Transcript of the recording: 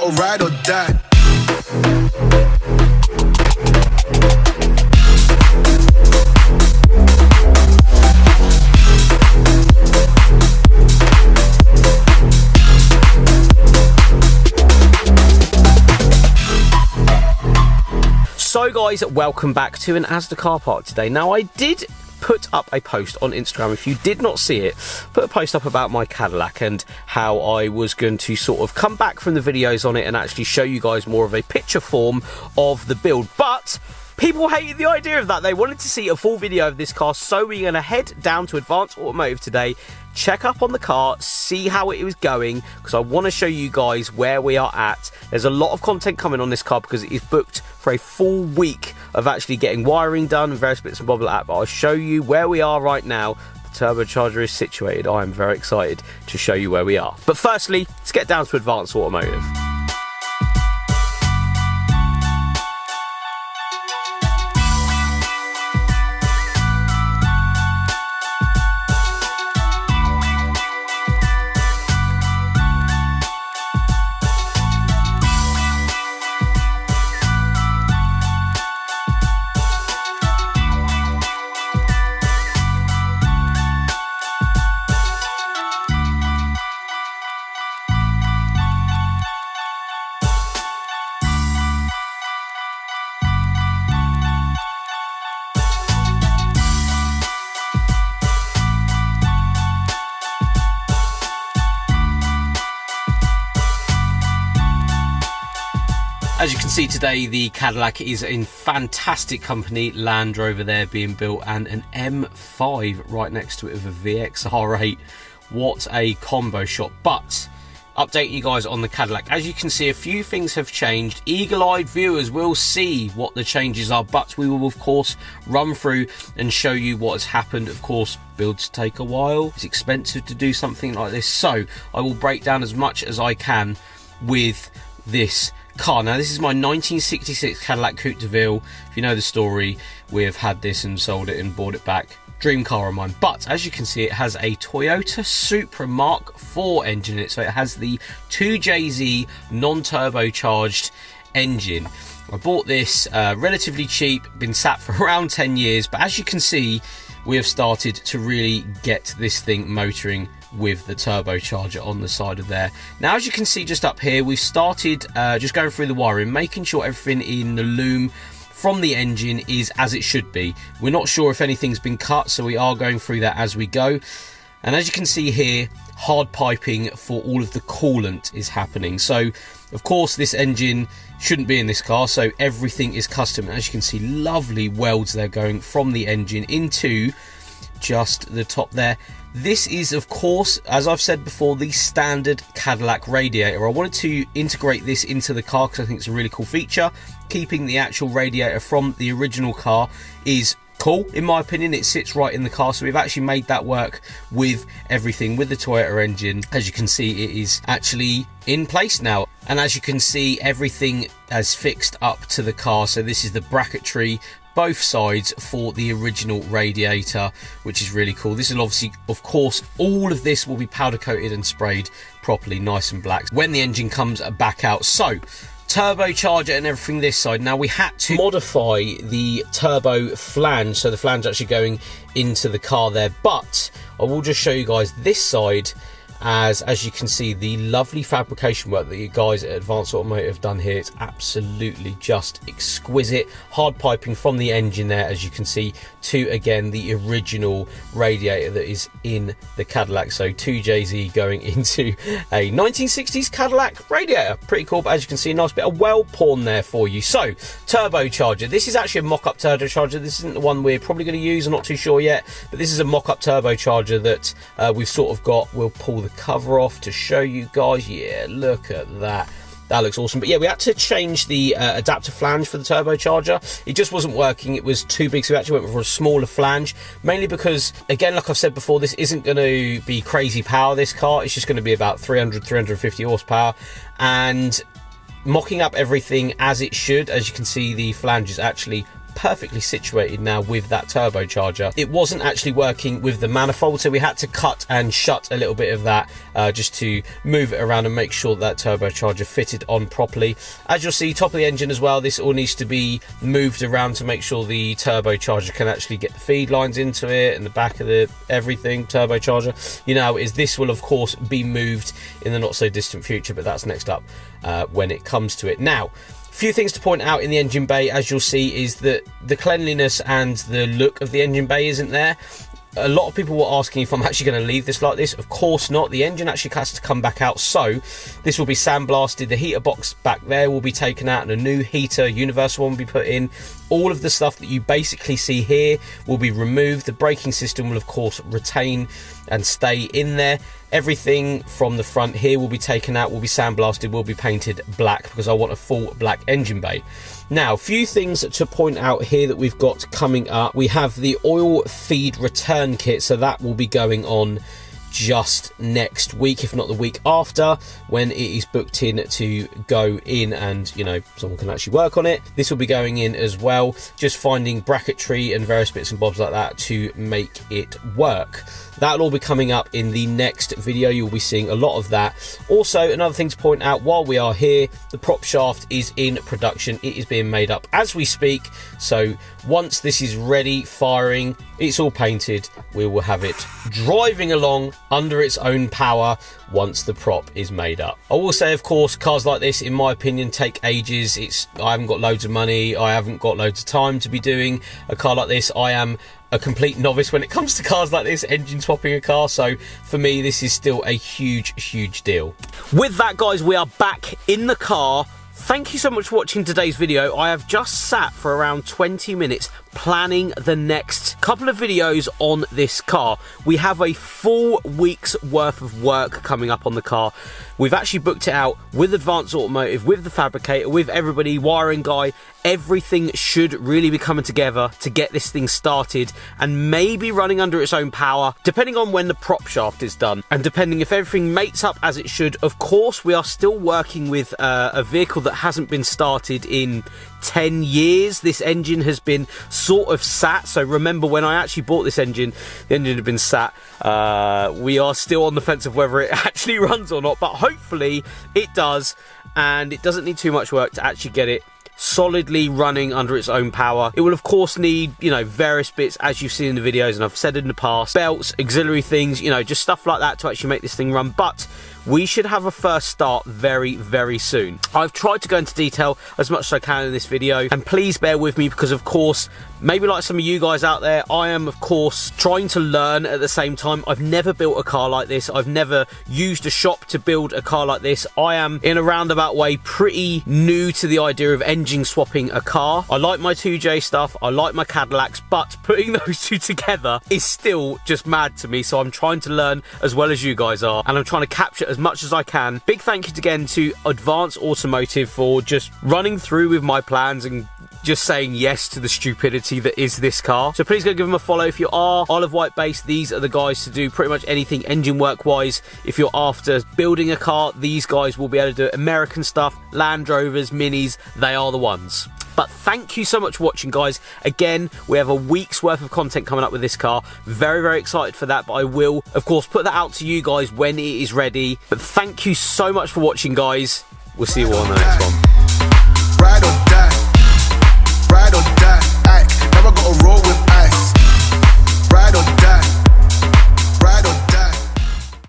battle, ride or die. So guys, welcome back to an Asda car park today. Now I did put up a post on Instagram, if you did not see it, put a post up about my Cadillac and how I was going to sort of come back from the videos on it and actually show you guys more of a picture form of the build. But people hated the idea of that. They wanted to see a full video of this car, so we're going to head down to Advanced Automotive today, check up on the car, see how it was going, because I want to show you guys where we are at. There's a lot of content coming on this car because it is booked for a full week of actually getting wiring done and various bits and bobs like that. But I'll show you where we are right now. The turbocharger is situated. I am very excited to show you where we are. But firstly, let's get down to Advanced Automotive. As you can see today, the Cadillac is in fantastic company. Land Rover there being built and an M5 right next to it with a VXR8. What a combo shot. But updating you guys on the Cadillac, as you can see, a few things have changed. Eagle-eyed viewers will see what the changes are, but we will of course run through and show you what has happened. Of course, builds take a while. It's expensive to do something like this, so I will break down as much as I can with this car. Now this is my 1966 Cadillac Coupe de Ville. If you know the story, we have had this and sold it and bought it back. Dream car of mine. But as you can see, it has a Toyota Supra Mark IV engine in it, so it has the 2JZ non-turbocharged engine. I bought this relatively cheap, been sat for around 10 years, but as you can see, we have started to really get this thing motoring with the turbocharger on the side of there. Now as you can see just up here, we've started just going through the wiring, making sure everything in the loom from the engine is as it should be. We're not sure if anything's been cut, so we are going through that as we go. And as you can see here, hard piping for all of the coolant is happening. So of course this engine shouldn't be in this car, so everything is custom. As you can see, lovely welds there going from the engine into just the top there. This is of course, as I've said before, the standard Cadillac radiator. I wanted to integrate this into the car because I think it's a really cool feature. Keeping the actual radiator from the original car is cool, in my opinion. It sits right in the car, so we've actually made that work with everything, with the Toyota engine. As you can see, it is actually in place now, and as you can see, everything has fixed up to the car. So this is the bracketry, both sides for the original radiator, which is really cool. This will obviously, of course, all of this will be powder coated and sprayed properly, nice and black, when the engine comes back out. So turbocharger and everything this side. Now we had to modify the turbo flange, so the flange actually going into the car there, but I will just show you guys this side. As you can see, the lovely fabrication work that you guys at Advanced Automotive have done here, it's absolutely just exquisite. Hard piping from the engine there, as you can see, to again the original radiator that is in the Cadillac. So 2JZ going into a 1960s Cadillac radiator, pretty cool. But as you can see, a nice bit of well porn there for you. So turbocharger, this is actually a mock-up turbocharger. This isn't the one we're probably going to use, I'm not too sure yet, but this is a mock-up turbocharger that we've sort of got. We'll pull the cover off to show you guys. Yeah, look at that. That looks awesome. But yeah, we had to change the adapter flange for the turbocharger. It just wasn't working. It was too big, so we actually went for a smaller flange, mainly because, again, like I've said before, this isn't going to be crazy power, this car. It's just going to be about 350 horsepower, and mocking up everything as it should. As you can see, the flange is actually perfectly situated now with that turbocharger. It wasn't actually working with the manifold, so we had to cut and shut a little bit of that just to move it around and make sure that turbocharger fitted on properly. As you'll see, top of the engine as well, this all needs to be moved around to make sure the turbocharger can actually get the feed lines into it, and the back of the everything turbocharger, you know, is this will of course be moved in the not so distant future, but that's next up when it comes to it. Now, a few things to point out in the engine bay, as you'll see, is that the cleanliness and the look of the engine bay isn't there. A lot of people were asking if I'm actually going to leave this like this. Of course not. The engine actually has to come back out, so this will be sandblasted. The heater box back there will be taken out and a new heater, universal one, will be put in. All of the stuff that you basically see here will be removed. The braking system will of course retain and stay in there. Everything from the front here will be taken out, will be sandblasted, will be painted black, because I want a full black engine bay. Now, a few things to point out here that we've got coming up. We have the oil feed return kit, so that will be going on just next week, if not the week after, when it is booked in to go in and, you know, someone can actually work on it. This will be going in as well, just finding bracketry and various bits and bobs like that to make it work. That'll all be coming up in the next video. You'll be seeing a lot of that. Also, another thing to point out while we are here, the prop shaft is in production. It is being made up as we speak. So once this is ready, firing, it's all painted, we will have it driving along under its own power once the prop is made up. I will say, of course, cars like this, in my opinion, take ages. I haven't got loads of money. I haven't got loads of time to be doing a car like this. I am a complete novice when it comes to cars like this, engine swapping a car, so for me this is still a huge deal. With that, guys, we are back in the car. Thank you so much for watching today's video. I have just sat for around 20 minutes planning the next couple of videos on this car. We have a full week's worth of work coming up on the car. We've actually booked it out with Advanced Automotive, with the fabricator, with everybody, wiring guy. Everything should really be coming together to get this thing started and maybe running under its own power, depending on when the prop shaft is done and depending if everything mates up as it should. Of course, we are still working with a vehicle that hasn't been started in 10 years. This engine has been sort of sat. So remember, when I actually bought this engine, the engine had been sat. We are still on the fence of whether it actually runs or not, but hopefully it does, and it doesn't need too much work to actually get it solidly running under its own power. It will of course need, you know, various bits, as you've seen in the videos and I've said in the past, belts, auxiliary things, you know, just stuff like that to actually make this thing run. But we should have a first start very soon. I've tried to go into detail as much as I can in this video, and please bear with me because, of course, maybe like some of you guys out there, I am of course trying to learn at the same time. I've never built a car like this. I've never used a shop to build a car like this. I am, in a roundabout way, pretty new to the idea of engine swapping a car. I like my 2J stuff, I like my Cadillacs, but putting those two together is still just mad to me. So I'm trying to learn as well as you guys are, and I'm trying to capture as much as I can. Big thank you again to Advanced Automotive for just running through with my plans and just saying yes to the stupidity that is this car. So please go give them a follow. If you are Isle of Wight based, these are the guys to do pretty much anything engine work wise. If you're after building a car, these guys will be able to do it. American stuff, Land Rovers, Minis, they are the ones. But thank you so much for watching, guys. Again, we have a week's worth of content coming up with this car. Very excited for that, but I will, of course, put that out to you guys when it is ready. But thank you so much for watching, guys. We'll see you all on the next one.